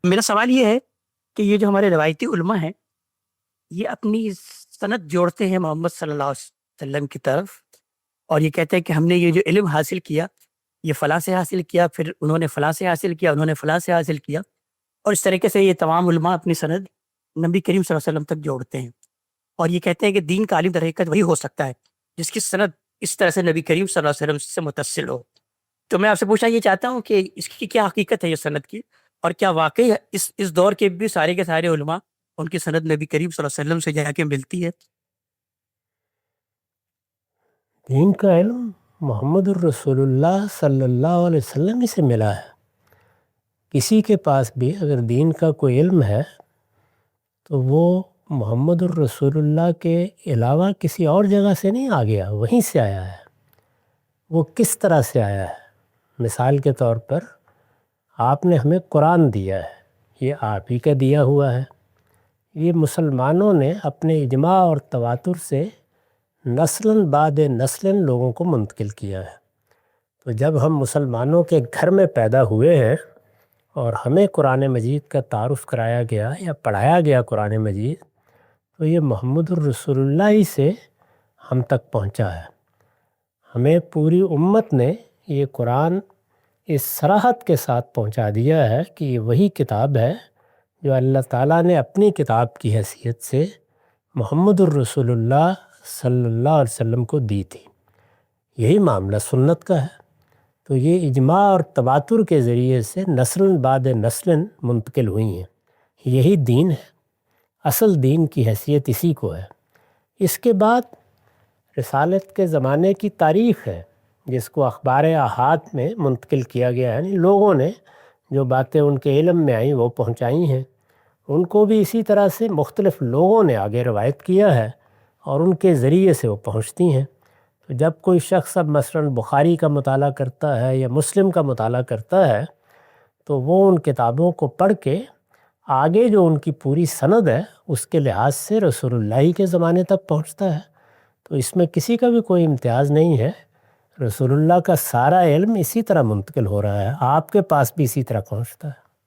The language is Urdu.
میرا سوال یہ ہے کہ یہ جو ہمارے روایتی علماء ہیں یہ اپنی سند جوڑتے ہیں محمد صلی اللہ علیہ وسلم کی طرف، اور یہ کہتے ہیں کہ ہم نے یہ جو علم حاصل کیا یہ فلاں سے حاصل کیا، پھر انہوں نے فلاں سے حاصل کیا، انہوں نے فلاں سے حاصل کیا، اور اس طریقے سے یہ تمام علماء اپنی سند نبی کریم صلی اللہ علیہ وسلم تک جوڑتے ہیں، اور یہ کہتے ہیں کہ دین کا عالم در حقیقت وہی ہو سکتا ہے جس کی سند اس طرح سے نبی کریم صلی اللہ علیہ وسلم سے متصل ہو۔ تو میں آپ سے پوچھنا یہ چاہتا ہوں کہ اس کی کیا حقیقت ہے یہ سند کی، اور کیا واقعی اس دور کے بھی سارے کے سارے علماء ان کی سند نبی کریم صلی اللہ علیہ وسلم سے جا کے ملتی ہے؟ دین کا علم محمد الرسول اللہ صلی اللہ علیہ وسلم ہی سے ملا ہے۔ کسی کے پاس بھی اگر دین کا کوئی علم ہے تو وہ محمد الرسول اللہ کے علاوہ کسی اور جگہ سے نہیں آ گیا، وہیں سے آیا ہے۔ وہ کس طرح سے آیا ہے؟ مثال کے طور پر آپ نے ہمیں قرآن دیا ہے، یہ آپ ہی کا دیا ہوا ہے۔ یہ مسلمانوں نے اپنے اجماع اور تواتر سے نسلاً بعد نسلاً لوگوں کو منتقل کیا ہے۔ تو جب ہم مسلمانوں کے گھر میں پیدا ہوئے ہیں اور ہمیں قرآن مجید کا تعارف کرایا گیا یا پڑھایا گیا قرآن مجید، تو یہ محمد الرسول اللہ ہی سے ہم تک پہنچا ہے۔ ہمیں پوری امت نے یہ قرآن اس صراحت کے ساتھ پہنچا دیا ہے کہ یہ وہی کتاب ہے جو اللہ تعالیٰ نے اپنی کتاب کی حیثیت سے محمد الرسول اللہ صلی اللہ علیہ وسلم کو دی تھی۔ یہی معاملہ سنت کا ہے۔ تو یہ اجماع اور تواتر کے ذریعے سے نسل بعد نسل منتقل ہوئی ہیں۔ یہی دین ہے، اصل دین کی حیثیت اسی کو ہے۔ اس کے بعد رسالت کے زمانے کی تاریخ ہے جس کو اخبار احاد میں منتقل کیا گیا ہے، یعنی لوگوں نے جو باتیں ان کے علم میں آئیں وہ پہنچائی ہیں، ان کو بھی اسی طرح سے مختلف لوگوں نے آگے روایت کیا ہے اور ان کے ذریعے سے وہ پہنچتی ہیں۔ تو جب کوئی شخص اب مثلاً بخاری کا مطالعہ کرتا ہے یا مسلم کا مطالعہ کرتا ہے تو وہ ان کتابوں کو پڑھ کے آگے جو ان کی پوری سند ہے اس کے لحاظ سے رسول اللہ کے زمانے تک پہنچتا ہے۔ تو اس میں کسی کا بھی کوئی امتیاز نہیں ہے، رسول اللہ کا سارا علم اسی طرح منتقل ہو رہا ہے، آپ کے پاس بھی اسی طرح پہنچتا ہے۔